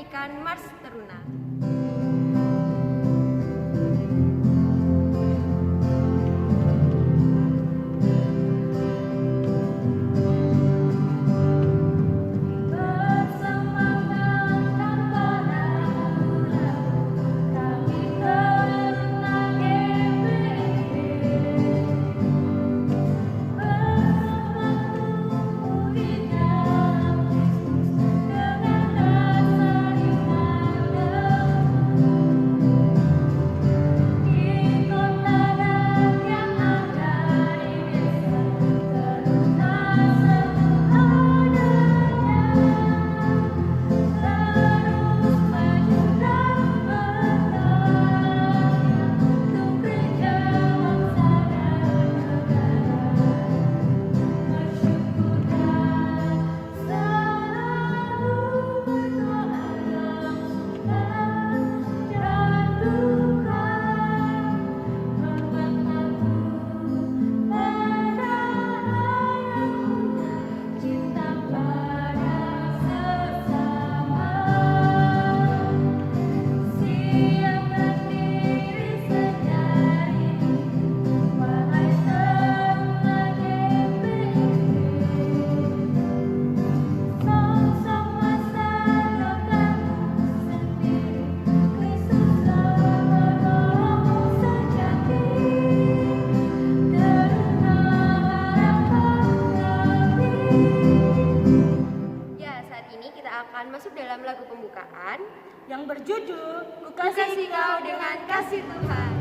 menyanyikan Mars Teruna. Masuk dalam lagu pembukaan yang berjudul Ku Kasih Kau Dengan Kasih Tuhan.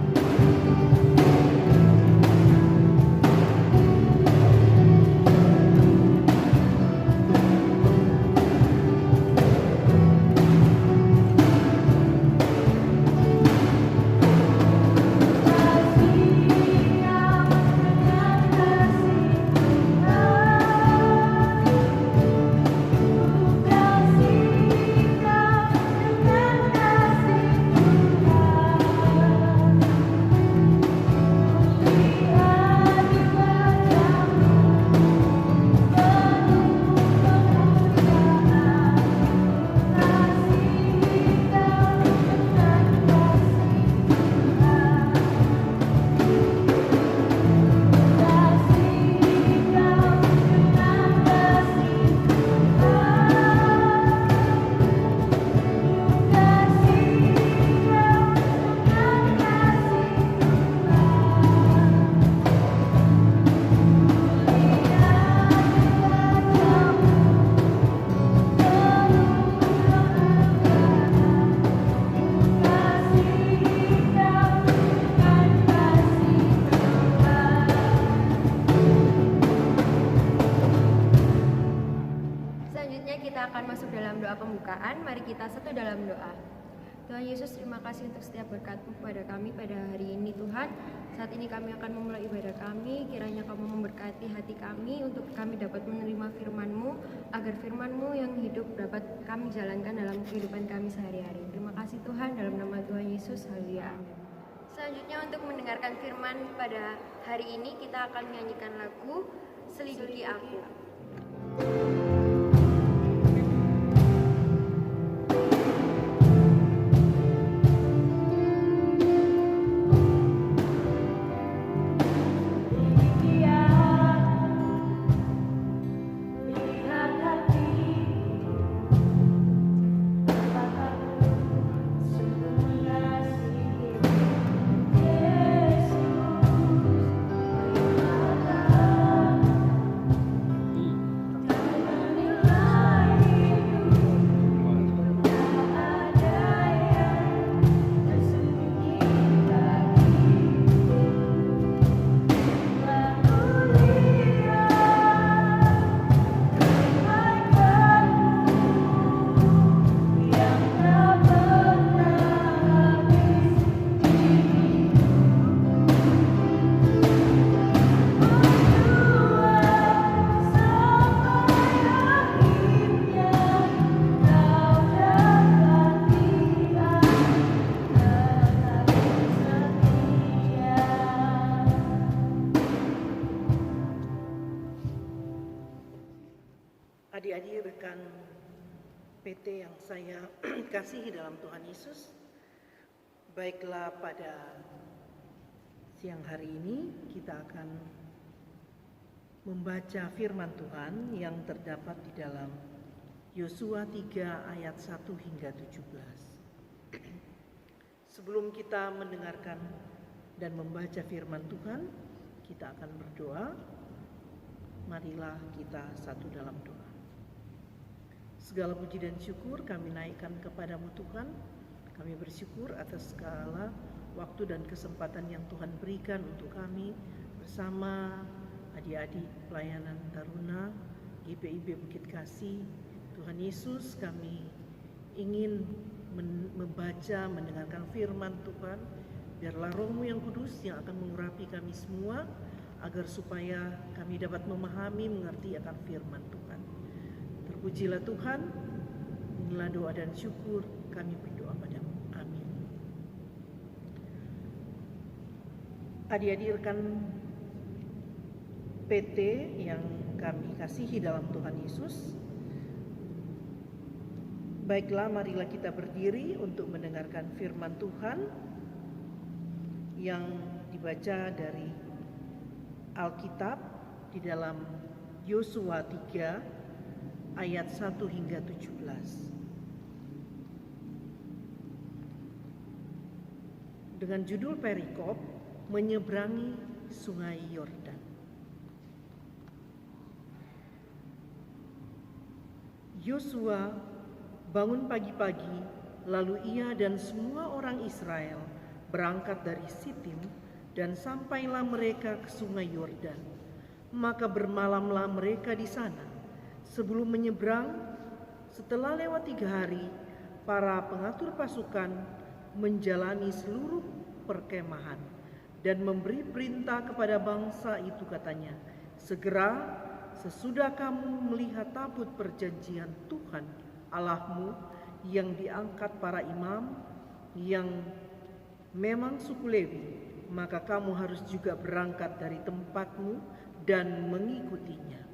Pembukaan, mari kita satu dalam doa. Tuhan Yesus, terima kasih untuk setiap berkat-Mu kepada kami pada hari ini Tuhan. Saat ini kami akan memulai ibadah kami, kiranya Kamu memberkati hati kami untuk kami dapat menerima firman-Mu, agar firman-Mu yang hidup dapat kami jalankan dalam kehidupan kami sehari-hari. Terima kasih Tuhan, dalam nama Tuhan Yesus, haleluya. Selanjutnya untuk mendengarkan firman pada hari ini kita akan menyanyikan lagu Selidiki Aku. saya kasihi dalam Tuhan Yesus, baiklah pada siang hari ini kita akan membaca firman Tuhan yang terdapat di dalam Yosua 3 ayat 1 hingga 17. Sebelum kita mendengarkan dan membaca firman Tuhan, kita akan berdoa. Marilah kita satu dalam doa. Segala puji dan syukur kami naikkan kepadamu Tuhan. Kami bersyukur atas segala waktu dan kesempatan yang Tuhan berikan untuk kami bersama adik-adik pelayanan Taruna GPIB Bukit Kasih. Tuhan Yesus, kami ingin membaca, mendengarkan firman Tuhan. Biarlah Roh-Mu yang kudus yang akan mengurapi kami semua, agar supaya kami dapat memahami, mengerti akan firman Tuhan. Terpujilah Tuhan, inilah doa dan syukur kami berdoa padamu. Amin. Adik-adik rekan PT yang kami kasihi dalam Tuhan Yesus, baiklah marilah kita berdiri untuk mendengarkan firman Tuhan yang dibaca dari Alkitab di dalam Yosua 3 ayat 1 hingga 17. Dengan judul perikop menyeberangi Sungai Yordan. Yosua bangun pagi-pagi, lalu ia dan semua orang Israel berangkat dari Sitim dan sampailah mereka ke Sungai Yordan. Maka bermalamlah mereka di sana. Sebelum menyeberang, setelah lewat 3 hari, para pengatur pasukan menjalani seluruh perkemahan dan memberi perintah kepada bangsa itu, katanya, segera sesudah kamu melihat tabut perjanjian Tuhan Allahmu yang diangkat para imam yang memang suku Lewi, maka kamu harus juga berangkat dari tempatmu dan mengikutinya.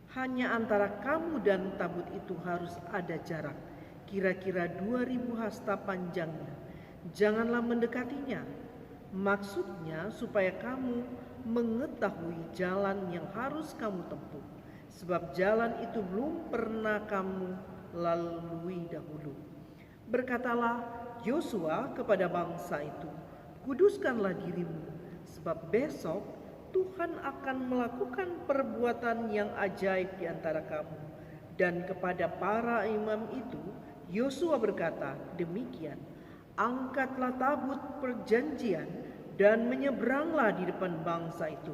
Hanya antara kamu dan tabut itu harus ada jarak, kira-kira 2000 hasta panjangnya. Janganlah mendekatinya. Maksudnya supaya kamu mengetahui jalan yang harus kamu tempuh, sebab jalan itu belum pernah kamu lalui dahulu. Berkatalah Yosua kepada bangsa itu, kuduskanlah dirimu, sebab besok Tuhan akan melakukan perbuatan yang ajaib di antara kamu. Dan kepada para imam itu, Yosua berkata demikian, angkatlah tabut perjanjian dan menyeberanglah di depan bangsa itu.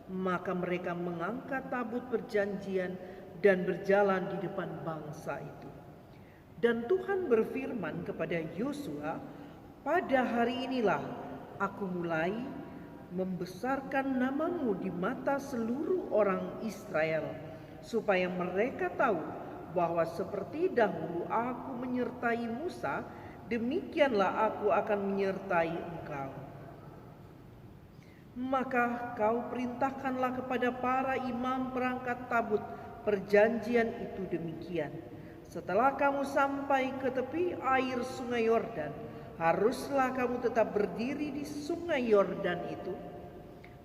Maka mereka mengangkat tabut perjanjian dan berjalan di depan bangsa itu. Dan Tuhan berfirman kepada Yosua, pada hari inilah aku mulai membesarkan namamu di mata seluruh orang Israel, supaya mereka tahu bahwa seperti dahulu aku menyertai Musa, demikianlah aku akan menyertai engkau. Maka kau perintahkanlah kepada para imam perangkat tabut perjanjian itu demikian. Setelah kamu sampai ke tepi air Sungai Yordan, haruslah kamu tetap berdiri di Sungai Yordan itu.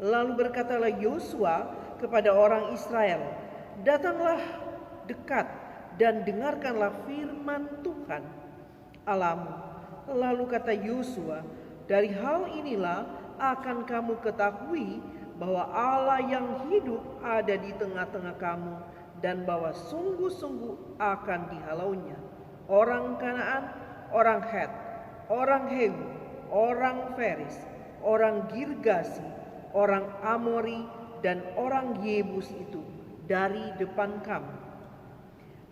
Lalu berkatalah Yosua kepada orang Israel, datanglah dekat dan dengarkanlah firman Tuhan Allahmu. Lalu kata Yosua, dari hal inilah akan kamu ketahui bahwa Allah yang hidup ada di tengah-tengah kamu, dan bahwa sungguh-sungguh akan dihalaunya orang Kanaan, orang Het, orang Hewi, orang Feris, orang Girgasi, orang Amori, dan orang Yebus itu dari depan kamu.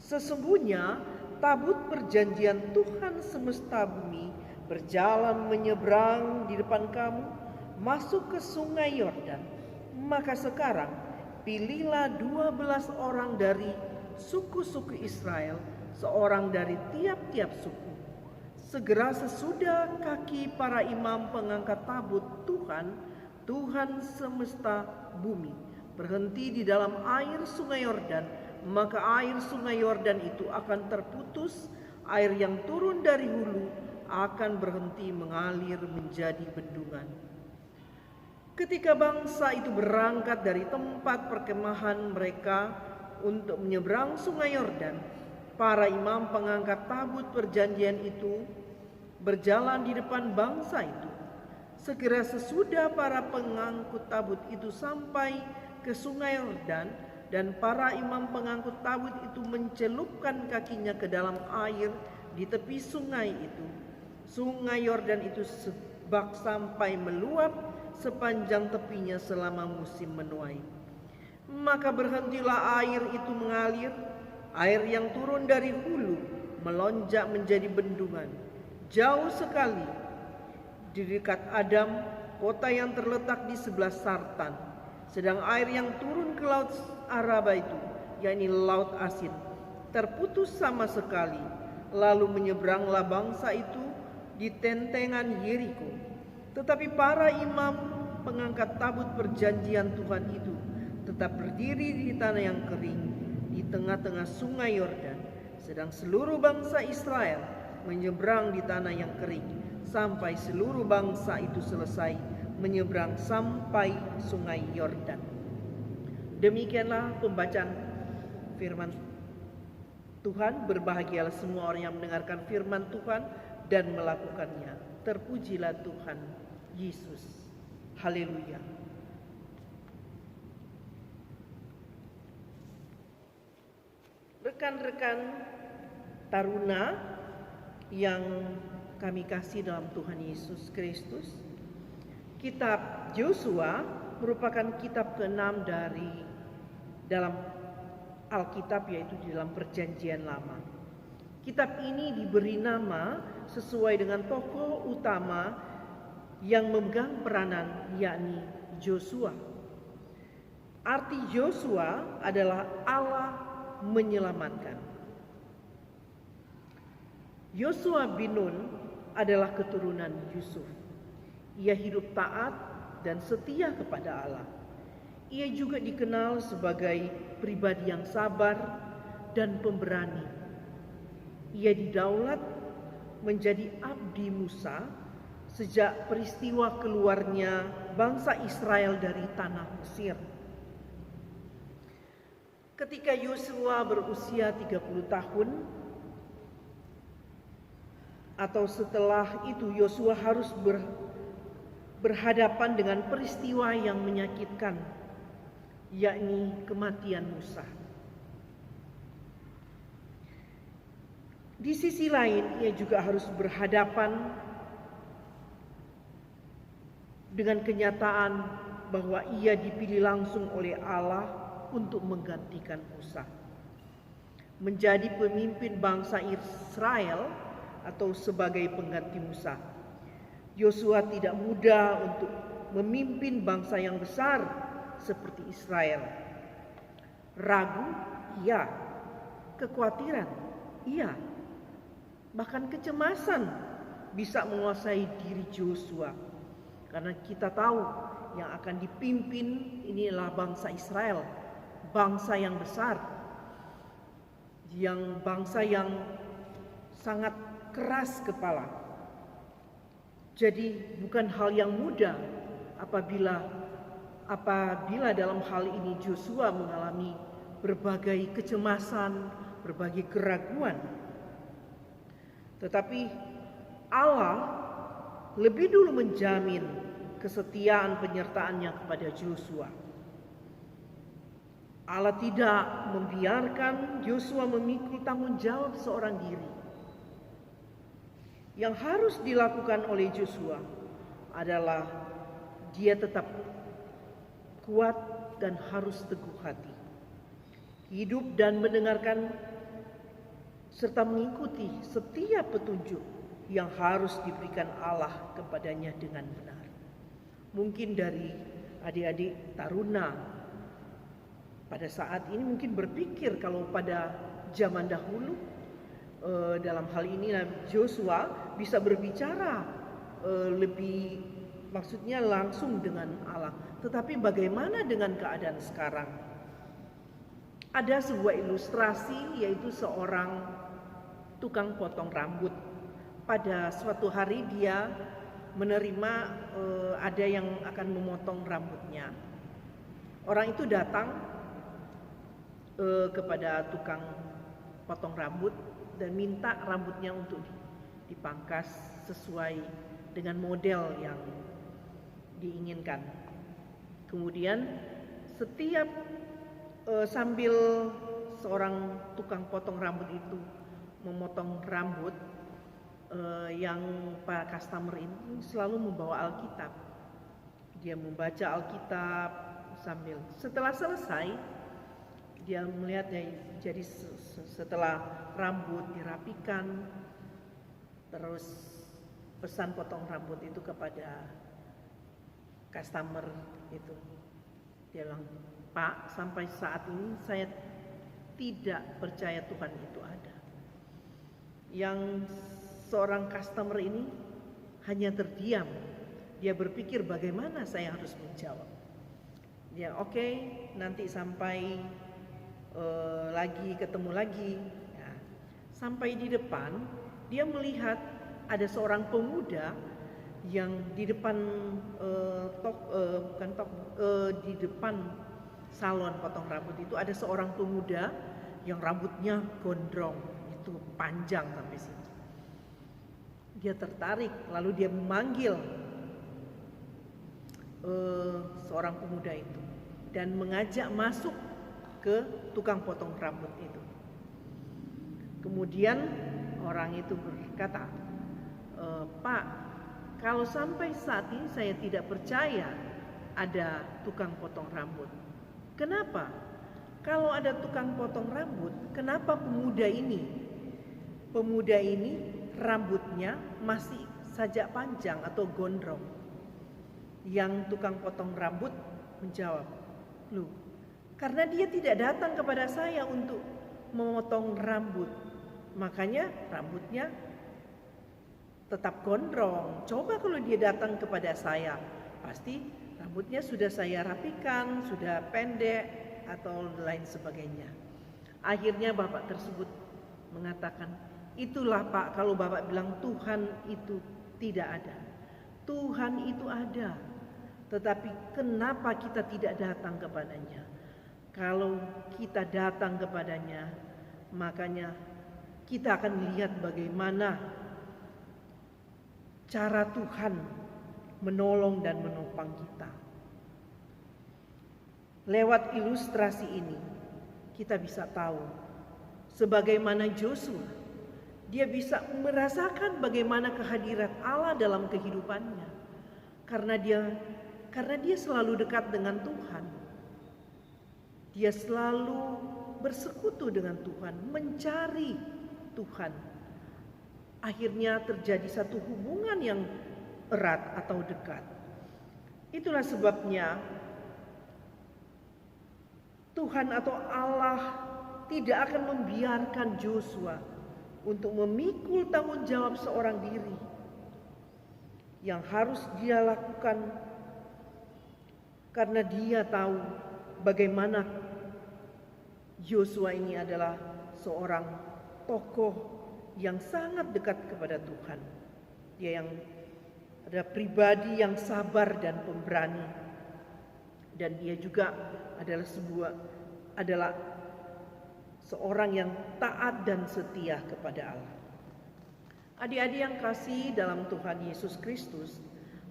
Sesungguhnya tabut perjanjian Tuhan semesta bumi berjalan menyeberang di depan kamu, masuk ke Sungai Yordan. Maka sekarang pilihlah 12 orang dari suku-suku Israel, seorang dari tiap-tiap suku. Segera sesudah kaki para imam pengangkat tabut Tuhan semesta bumi berhenti di dalam air Sungai Yordan, maka air Sungai Yordan itu akan terputus air yang turun dari hulu akan berhenti mengalir menjadi bendungan. Ketika bangsa itu berangkat dari tempat perkemahan mereka untuk menyeberang sungai Yordan, para imam pengangkat tabut perjanjian itu berjalan di depan bangsa itu. Segera sesudah para pengangkut tabut itu sampai ke sungai Yordan, dan para imam pengangkut tabut itu mencelupkan kakinya ke dalam air di tepi sungai itu. Sungai Yordan itu bak sampai meluap sepanjang tepinya selama musim menuai. Maka berhentilah air itu mengalir, air yang turun dari hulu melonjak menjadi bendungan, jauh sekali di dekat Adam, kota yang terletak di sebelah Sartan. Sedang air yang turun ke laut Araba itu, yakni laut asin, terputus sama sekali. Lalu menyeberanglah bangsa itu di tentengan Yeriko. Tetapi para imam pengangkat tabut perjanjian Tuhan itu tetap berdiri di tanah yang kering di tengah-tengah sungai Yordan, sedang seluruh bangsa Israel menyeberang di tanah yang kering sampai seluruh bangsa itu selesai menyeberang sampai sungai Yordan. Demikianlah pembacaan firman Tuhan. Berbahagialah semua orang yang mendengarkan firman Tuhan dan melakukannya. Terpujilah Tuhan Yesus. Haleluya. Rekan-rekan taruna yang kami kasih dalam Tuhan Yesus Kristus, kitab Yosua merupakan kitab ke-6 dalam Alkitab, yaitu di dalam Perjanjian Lama. Kitab ini diberi nama sesuai dengan tokoh utama yang memegang peranan, yakni Yosua. Arti Yosua adalah Allah menyelamatkan. Yosua bin Nun adalah keturunan Yusuf. Ia hidup taat dan setia kepada Allah. Ia juga dikenal sebagai pribadi yang sabar dan pemberani. Ia didaulat menjadi abdi Musa sejak peristiwa keluarnya bangsa Israel dari tanah Mesir. Ketika Yosua berusia 30 tahun, atau setelah itu, Yosua harus berhadapan dengan peristiwa yang menyakitkan, yakni kematian Musa. Di sisi lain, ia juga harus berhadapan dengan kenyataan bahwa ia dipilih langsung oleh Allah untuk menggantikan Musa menjadi pemimpin bangsa Israel atau sebagai pengganti Musa. Yosua tidak mudah untuk memimpin bangsa yang besar seperti Israel. Ragu, iya. Kekhawatiran, iya. Bahkan kecemasan bisa menguasai diri Yosua, karena kita tahu yang akan dipimpin ini adalah bangsa Israel, bangsa yang besar, bangsa yang sangat keras kepala. Jadi bukan hal yang mudah apabila dalam hal ini Yosua mengalami berbagai kecemasan, berbagai keraguan. Tetapi Allah lebih dulu menjamin kesetiaan penyertaannya kepada Yosua. Allah tidak membiarkan Yosua memikul tanggung jawab seorang diri. Yang harus dilakukan oleh Yosua adalah dia tetap kuat dan harus teguh hati, hidup dan mendengarkan serta mengikuti setiap petunjuk yang harus diberikan Allah kepadanya dengan benar. Mungkin dari adik-adik taruna pada saat ini mungkin berpikir kalau pada zaman dahulu dalam hal ini Yosua bisa berbicara maksudnya langsung dengan Allah. Tetapi bagaimana dengan keadaan sekarang? Ada sebuah ilustrasi, yaitu seorang tukang potong rambut. Pada suatu hari dia menerima ada yang akan memotong rambutnya. Orang itu datang kepada tukang potong rambut dan minta rambutnya untuk dipangkas sesuai dengan model yang diinginkan. Kemudian setiap sambil seorang tukang potong rambut itu memotong rambut, yang para customer ini selalu membawa Alkitab. Dia membaca Alkitab sambil, setelah selesai dia melihatnya. Jadi setelah rambut dirapikan, terus pesan potong rambut itu kepada customer itu, dia bilang, "Pak, sampai saat ini saya tidak percaya Tuhan itu ada." Yang seorang customer ini hanya terdiam. Dia berpikir bagaimana saya harus menjawab. Dia oke, nanti sampai ketemu lagi. Ya. Sampai di depan, dia melihat ada seorang pemuda yang di depan di depan salon potong rambut itu ada seorang pemuda yang rambutnya gondrong, itu panjang sampai situ. Dia tertarik, lalu dia memanggil seorang pemuda itu dan mengajak masuk ke tukang potong rambut itu. Kemudian orang itu berkata, "Pak, kalau sampai saat ini saya tidak percaya ada tukang potong rambut. Kenapa? Kalau ada tukang potong rambut, kenapa pemuda ini rambutnya masih saja panjang atau gondrong?" Yang tukang potong rambut menjawab, "Loh, karena dia tidak datang kepada saya untuk memotong rambut, makanya rambutnya tetap gondrong. Coba kalau dia datang kepada saya, pasti rambutnya sudah saya rapikan, sudah pendek atau lain sebagainya." Akhirnya bapak tersebut mengatakan, "Itulah Pak, kalau bapak bilang Tuhan itu tidak ada. Tuhan itu ada. Tetapi kenapa kita tidak datang kepadanya? Kalau kita datang kepadanya, makanya kita akan melihat bagaimana cara Tuhan menolong dan menopang kita." Lewat ilustrasi ini, kita bisa tahu sebagaimana Yosua, dia bisa merasakan bagaimana kehadiran Allah dalam kehidupannya. Karena dia selalu dekat dengan Tuhan. Dia selalu bersekutu dengan Tuhan, mencari Tuhan. Akhirnya terjadi satu hubungan yang erat atau dekat. Itulah sebabnya Tuhan atau Allah tidak akan membiarkan Yosua untuk memikul tanggung jawab seorang diri. Yang harus dia lakukan karena dia tahu bagaimana Yosua ini adalah seorang tokoh yang sangat dekat kepada Tuhan. Dia yang ada pribadi yang sabar dan pemberani, dan dia juga adalah seorang yang taat dan setia kepada Allah. Adik-adik yang kasih dalam Tuhan Yesus Kristus,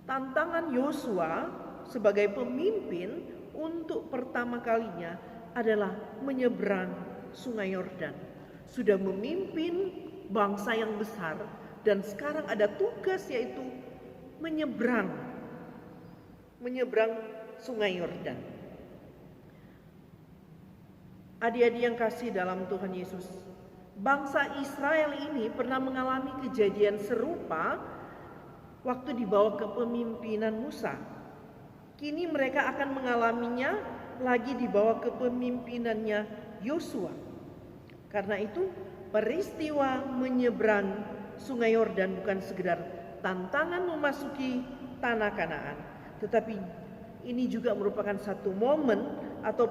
tantangan Yosua sebagai pemimpin untuk pertama kalinya adalah menyeberang Sungai Yordan. Sudah memimpin bangsa yang besar dan sekarang ada tugas yaitu menyeberang Sungai Yordan. Adik-adik yang kasih dalam Tuhan Yesus, bangsa Israel ini pernah mengalami kejadian serupa waktu dibawa kepemimpinan Musa. Kini mereka akan mengalaminya lagi dibawa kepemimpinannya Yosua. Karena itu peristiwa menyeberang Sungai Yordan bukan sekedar tantangan memasuki tanah Kanaan, tetapi ini juga merupakan satu momen atau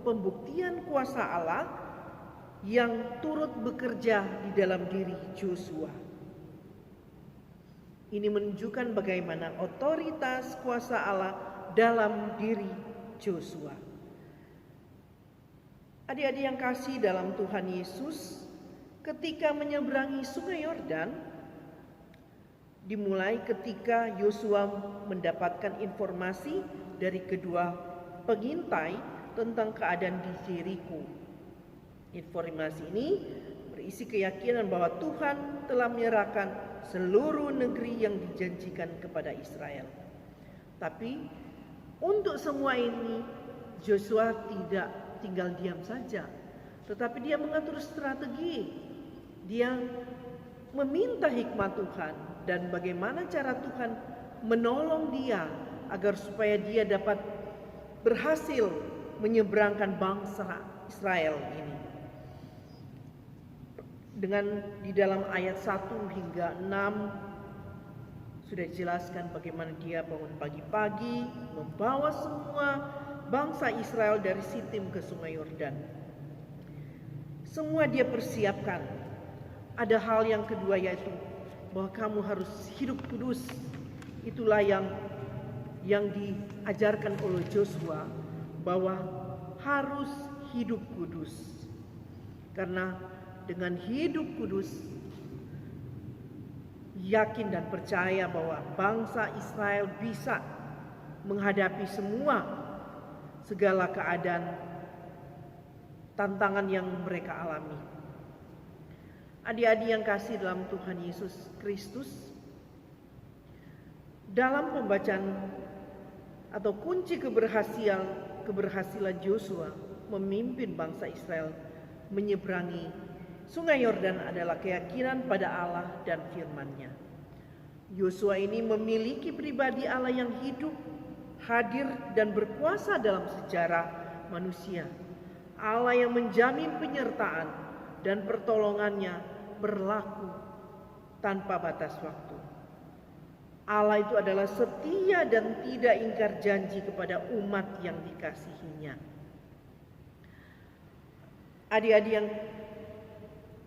pembuktian kuasa Allah yang turut bekerja di dalam diri Joshua. Ini menunjukkan bagaimana otoritas kuasa Allah dalam diri Joshua. Adik-adik yang kasih dalam Tuhan Yesus, ketika menyeberangi Sungai Yordan, dimulai ketika Yosua mendapatkan informasi dari kedua pengintai tentang keadaan di Yeriko. Informasi ini berisi keyakinan bahwa Tuhan telah menyerahkan seluruh negeri yang dijanjikan kepada Israel. Tapi untuk semua ini Joshua tidak tinggal diam saja, tetapi dia mengatur strategi. Dia meminta hikmat Tuhan dan bagaimana cara Tuhan menolong dia agar supaya dia dapat berhasil menyeberangkan bangsa Israel ini. Dengan di dalam ayat 1 hingga 6 sudah dijelaskan bagaimana dia bangun pagi-pagi membawa semua bangsa Israel dari Sitim ke Sungai Yordan. Semua dia persiapkan. Ada hal yang kedua, yaitu bahwa kamu harus hidup kudus. Itulah yang diajarkan oleh Joshua, bahwa harus hidup kudus. Karena dengan hidup kudus, yakin dan percaya bahwa bangsa Israel bisa menghadapi segala keadaan tantangan yang mereka alami. Adik-adik yang kasih dalam Tuhan Yesus Kristus, dalam pembacaan atau kunci keberhasilan Joshua memimpin bangsa Israel menyeberangi Sungai Yordan adalah keyakinan pada Allah dan firman-Nya. Yosua ini memiliki pribadi Allah yang hidup, hadir dan berkuasa dalam sejarah manusia. Allah yang menjamin penyertaan dan pertolongannya berlaku tanpa batas waktu. Allah itu adalah setia dan tidak ingkar janji kepada umat yang dikasihinya. Adik-adik yang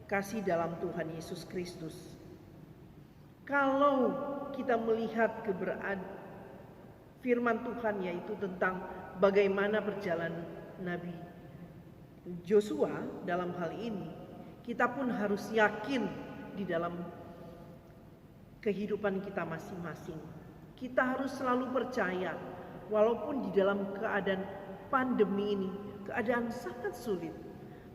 kasih dalam Tuhan Yesus Kristus, kalau kita melihat firman Tuhan, yaitu tentang bagaimana perjalanan Nabi Joshua dalam hal ini, kita pun harus yakin di dalam kehidupan kita masing-masing. Kita harus selalu percaya, walaupun di dalam keadaan pandemi ini, keadaan sangat sulit,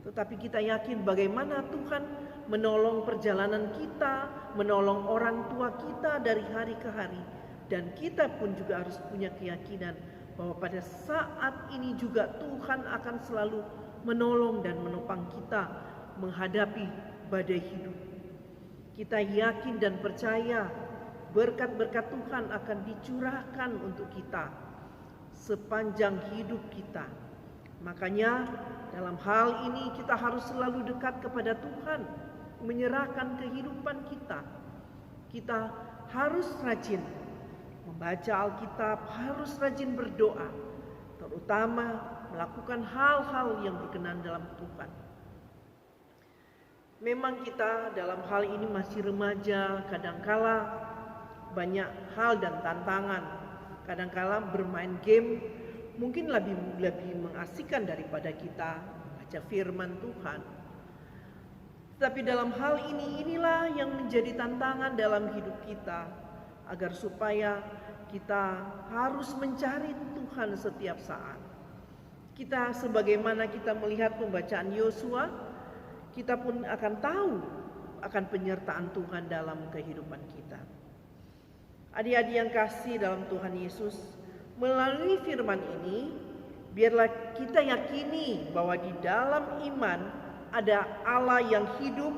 tetapi kita yakin bagaimana Tuhan menolong perjalanan kita, menolong orang tua kita dari hari ke hari. Dan kita pun juga harus punya keyakinan bahwa pada saat ini juga Tuhan akan selalu menolong dan menopang kita menghadapi badai hidup. Kita yakin dan percaya berkat-berkat Tuhan akan dicurahkan untuk kita sepanjang hidup kita. Makanya dalam hal ini kita harus selalu dekat kepada Tuhan, menyerahkan kehidupan kita. Kita harus rajin membaca Alkitab, harus rajin berdoa, terutama melakukan hal-hal yang berkenan dalam Tuhan. Memang kita dalam hal ini masih remaja, kadangkala banyak hal dan tantangan. Kadangkala bermain game mungkin lebih mengasihkan daripada kita baca firman Tuhan. Tapi dalam hal inilah yang menjadi tantangan dalam hidup kita, agar supaya kita harus mencari Tuhan setiap saat. Kita sebagaimana kita melihat pembacaan Yosua, kita pun akan tahu akan penyertaan Tuhan dalam kehidupan kita. Adik-adik yang kasih dalam Tuhan Yesus, melalui firman ini, biarlah kita yakini bahwa di dalam iman ada Allah yang hidup,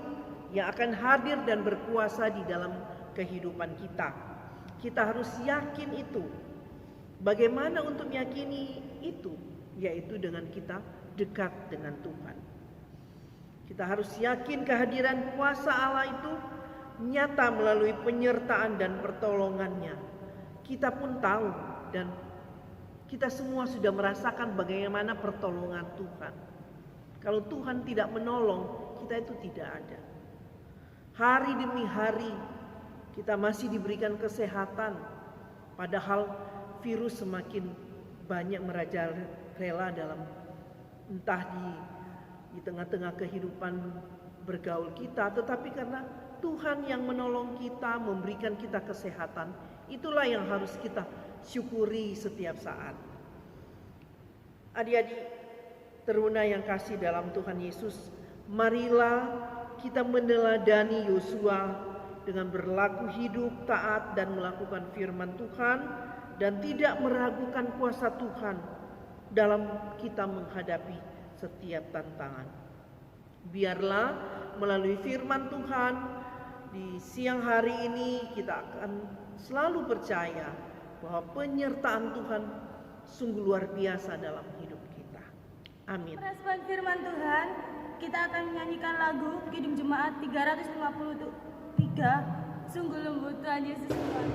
yang akan hadir dan berkuasa di dalam kehidupan kita. Kita harus yakin itu. Bagaimana untuk meyakini itu? Yaitu dengan kita dekat dengan Tuhan. Kita harus yakin kehadiran kuasa Allah itu nyata melalui penyertaan dan pertolongannya. Kita pun tahu dan kita semua sudah merasakan bagaimana pertolongan Tuhan. Kalau Tuhan tidak menolong, kita itu tidak ada. Hari demi hari kita masih diberikan kesehatan, padahal virus semakin banyak merajalela dalam entah di tengah-tengah kehidupan bergaul kita, tetapi karena Tuhan yang menolong kita, memberikan kita kesehatan, itulah yang harus kita syukuri setiap saat. Adik-adik teruna yang kasih dalam Tuhan Yesus, marilah kita meneladani Yosua dengan berlaku hidup taat dan melakukan firman Tuhan dan tidak meragukan kuasa Tuhan dalam kita menghadapi setiap tantangan. Biarlah melalui firman Tuhan di siang hari ini kita akan selalu percaya bahwa penyertaan Tuhan sungguh luar biasa dalam hidup kita. Amin. Merespon firman Tuhan, kita akan menyanyikan lagu Kidung Jemaat 353, Sungguh Lembut Tuhan Yesus Tuhan.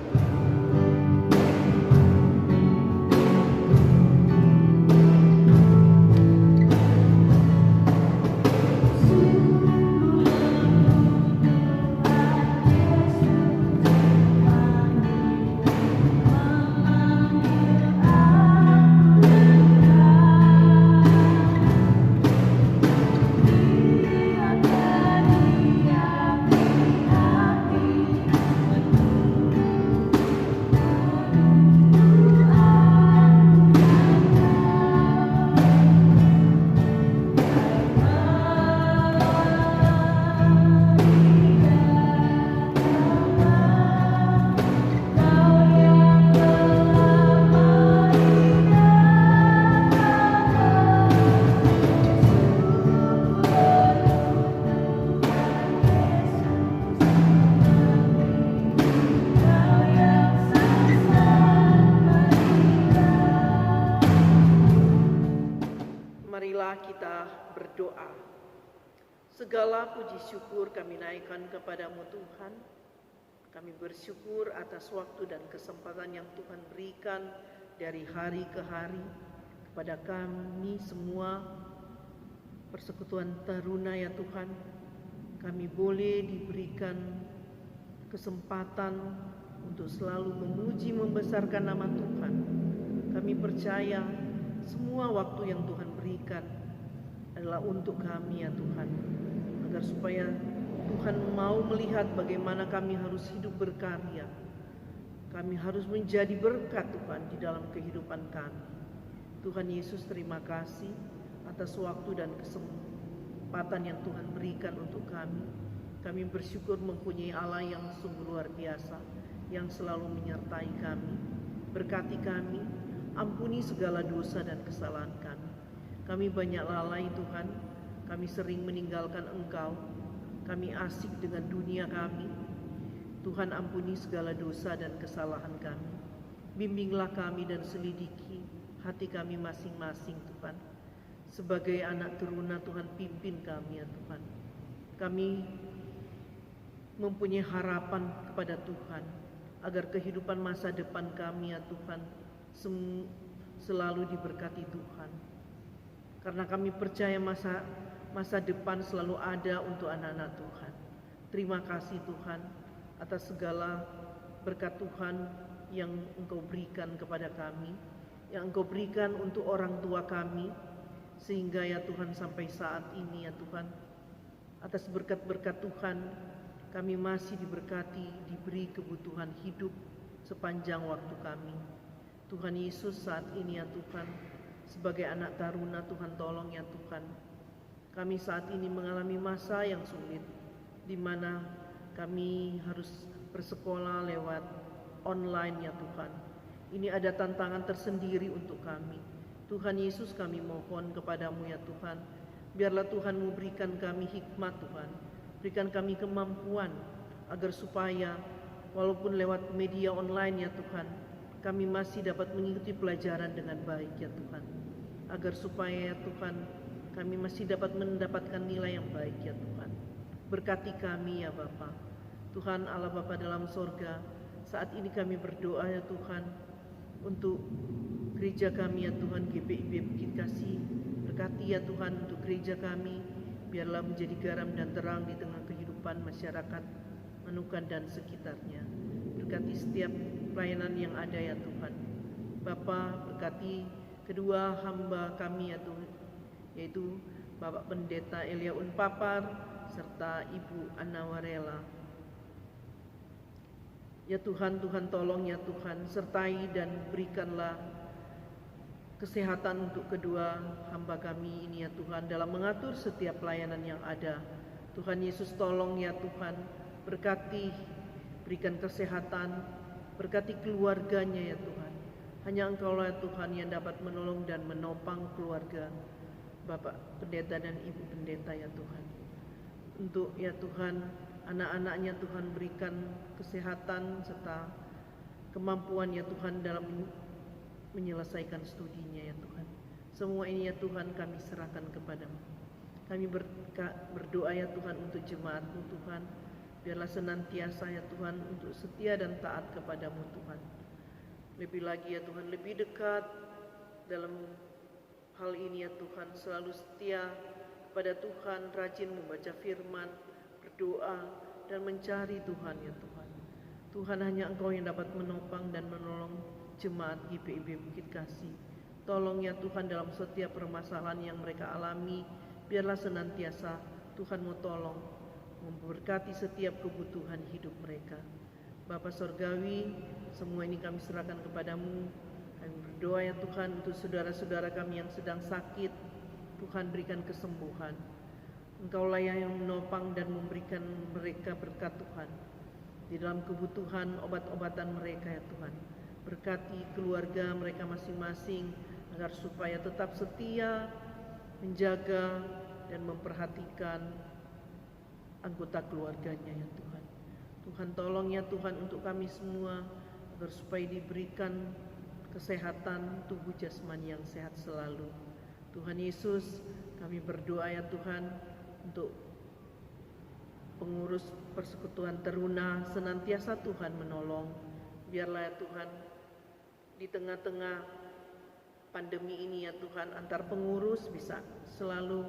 Kita berdoa. Segala puji syukur kami naikkan kepadamu Tuhan. Kami bersyukur atas waktu dan kesempatan yang Tuhan berikan dari hari ke hari kepada kami semua persekutuan taruna ya Tuhan. Kami boleh diberikan kesempatan untuk selalu memuji membesarkan nama Tuhan. Kami percaya semua waktu yang Tuhan berikan adalah untuk kami ya Tuhan, agar supaya Tuhan mau melihat bagaimana kami harus hidup berkarya. Kami harus menjadi berkat Tuhan di dalam kehidupan kami. Tuhan Yesus, terima kasih atas waktu dan kesempatan yang Tuhan berikan untuk kami. Kami bersyukur mempunyai Allah yang sungguh luar biasa, yang selalu menyertai kami. Berkati kami, ampuni segala dosa dan kesalahan kami. Kami banyak lalai Tuhan, kami sering meninggalkan Engkau, kami asik dengan dunia kami. Tuhan, ampuni segala dosa dan kesalahan kami. Bimbinglah kami dan selidiki hati kami masing-masing Tuhan. Sebagai anak teruna Tuhan, pimpin kami ya Tuhan. Kami mempunyai harapan kepada Tuhan, agar kehidupan masa depan kami ya Tuhan selalu diberkati Tuhan. Karena kami percaya masa depan selalu ada untuk anak-anak Tuhan. Terima kasih Tuhan atas segala berkat Tuhan yang Engkau berikan kepada kami, yang Engkau berikan untuk orang tua kami, sehingga ya Tuhan sampai saat ini ya Tuhan, atas berkat-berkat Tuhan kami masih diberkati, diberi kebutuhan hidup sepanjang waktu kami. Tuhan Yesus, saat ini ya Tuhan, sebagai anak taruna Tuhan tolong ya Tuhan. Kami saat ini mengalami masa yang sulit, di mana kami harus bersekolah lewat online ya Tuhan. Ini ada tantangan tersendiri untuk kami. Tuhan Yesus, kami mohon kepadamu ya Tuhan, biarlah Tuhan memberikan kami hikmat Tuhan, berikan kami kemampuan agar supaya walaupun lewat media online ya Tuhan, kami masih dapat mengikuti pelajaran dengan baik ya Tuhan. Agar supaya ya Tuhan, kami masih dapat mendapatkan nilai yang baik ya Tuhan. Berkati kami ya Bapa. Tuhan Allah Bapa dalam sorga, saat ini kami berdoa ya Tuhan, untuk gereja kami ya Tuhan, GPIB Bukit Kasih Berkati ya Tuhan untuk gereja kami, biarlah menjadi garam dan terang di tengah kehidupan masyarakat Manukan dan sekitarnya. Berkati setiap pelayanan yang ada ya Tuhan. Bapa, berkati kedua hamba kami ya Tuhan, yaitu Bapak Pendeta Elia Unpapar serta Ibu Anna Warela. Ya Tuhan, Tuhan tolong ya Tuhan, sertai dan berikanlah kesehatan untuk kedua hamba kami ini ya Tuhan, dalam mengatur setiap pelayanan yang ada. Tuhan Yesus tolong ya Tuhan, berkati, berikan kesehatan, berkati keluarganya ya Tuhan. Hanya Engkaulah ya Tuhan yang dapat menolong dan menopang keluarga Bapak Pendeta dan Ibu Pendeta ya Tuhan. Untuk ya Tuhan, anak-anaknya Tuhan berikan kesehatan serta kemampuan ya Tuhan dalam menyelesaikan studinya ya Tuhan. Semua ini ya Tuhan kami serahkan kepadamu. Kami berdoa ya Tuhan untuk jemaat-Mu Tuhan. Biarlah senantiasa ya Tuhan untuk setia dan taat kepadamu Tuhan. Lebih lagi ya Tuhan, lebih dekat dalam hal ini ya Tuhan. Selalu setia kepada Tuhan, rajin membaca firman, berdoa dan mencari Tuhan ya Tuhan. Tuhan, hanya Engkau yang dapat menopang dan menolong jemaat GPIB Bukit Kasih. Tolong ya Tuhan dalam setiap permasalahan yang mereka alami, biarlah senantiasa Tuhan mau tolong memberkati setiap kebutuhan hidup mereka. Bapa Sorgawi, semua ini kami serahkan kepadamu. Kami berdoa ya Tuhan untuk saudara-saudara kami yang sedang sakit, Tuhan berikan kesembuhan. Engkaulah yang menopang dan memberikan mereka berkat Tuhan di dalam kebutuhan obat-obatan mereka ya Tuhan. Berkati keluarga mereka masing-masing agar supaya tetap setia, menjaga dan memperhatikan anggota keluarganya ya Tuhan. Tuhan tolong ya Tuhan untuk kami semua agar supaya diberikan kesehatan tubuh jasmani yang sehat selalu. Tuhan Yesus, kami berdoa ya Tuhan untuk pengurus persekutuan teruna, senantiasa Tuhan menolong. Biarlah ya Tuhan di tengah-tengah pandemi ini ya Tuhan, antar pengurus bisa selalu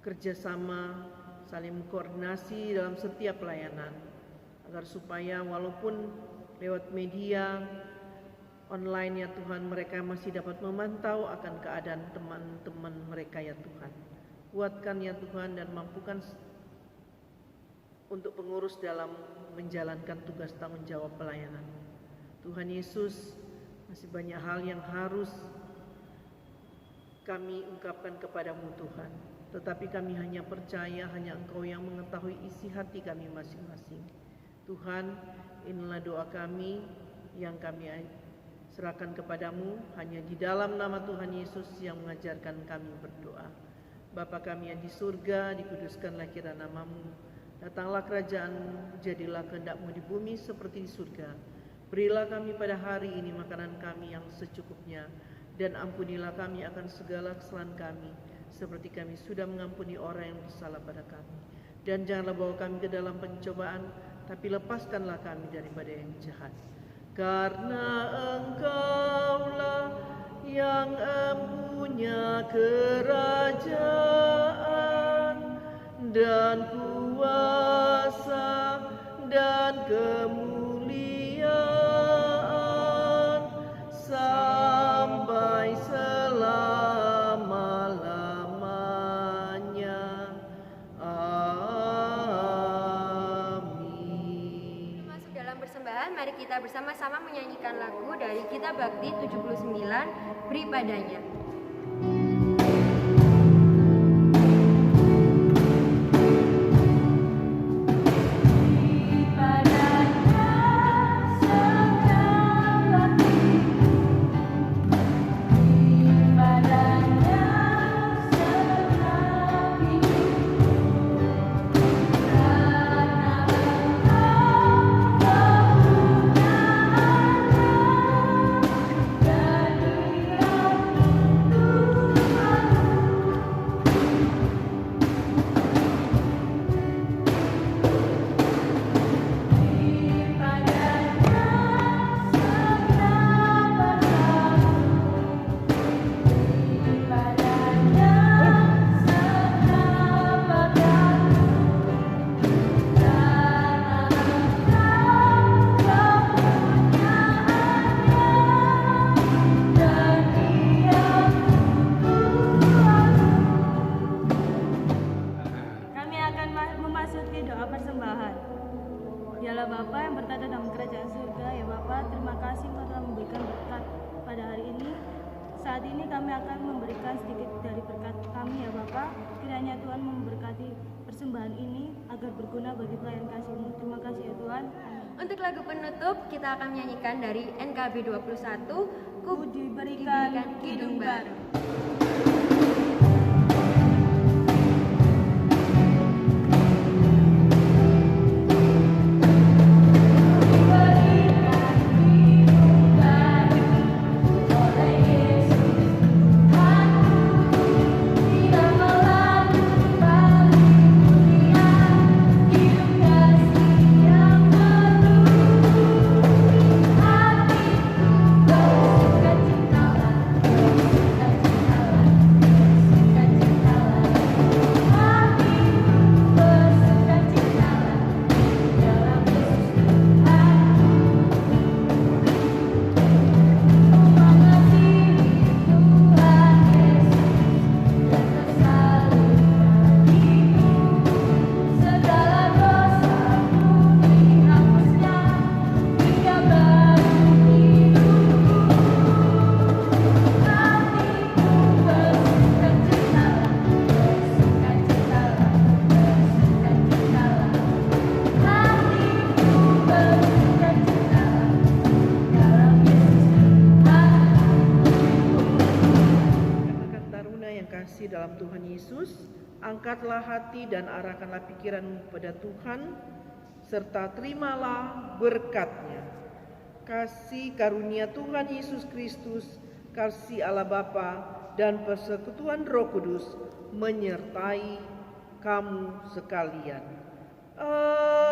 kerjasama, saling koordinasi dalam setiap pelayanan, agar supaya walaupun lewat media online ya Tuhan, mereka masih dapat memantau akan keadaan teman-teman mereka ya Tuhan. Kuatkan ya Tuhan dan mampukan untuk pengurus dalam menjalankan tugas tanggung jawab pelayanan. Tuhan Yesus, masih banyak hal yang harus kami ungkapkan kepadamu Tuhan. Tetapi kami hanya percaya hanya Engkau yang mengetahui isi hati kami masing-masing. Tuhan, inilah doa kami yang kami serahkan kepadamu, hanya di dalam nama Tuhan Yesus yang mengajarkan kami berdoa. Bapa kami yang di surga, dikuduskanlah kiranya namamu. Datanglah kerajaan-Mu, jadilah kehendak-Mu di bumi seperti di surga. Berilah kami pada hari ini makanan kami yang secukupnya, dan ampunilah kami akan segala kesalahan kami, seperti kami sudah mengampuni orang yang bersalah pada kami. Dan janganlah bawa kami ke dalam pencobaan, tapi lepaskanlah kami daripada yang jahat. Karena Engkaulah yang empunya kerajaan dan kuasa dan kemuliaan sampai selama-lamanya. Amin. Masuk dalam persembahan, mari kita bersama-sama menyanyikan lagu dari Kitab Bakti 79, Beri Padanya. Dan Dialah Bapa yang bertata dalam kerajaan surga. Ya Bapa, terima kasih Engkau telah memberikan berkat pada hari ini. Saat ini kami akan memberikan sedikit dari berkat kami ya Bapa. Kiranya Tuhan memberkati persembahan ini agar berguna bagi pelayan kasih-Mu. Terima kasih ya Tuhan. Amin. Untuk lagu penutup kita akan menyanyikan dari NKB 21, Ku Diberikan Kidung Baru. Dalam Tuhan Yesus, angkatlah hati dan arahkanlah pikiranmu pada Tuhan, serta terimalah berkat-Nya. Kasih karunia Tuhan Yesus Kristus, kasih Allah Bapa, dan persekutuan Roh Kudus menyertai kamu sekalian. Amin.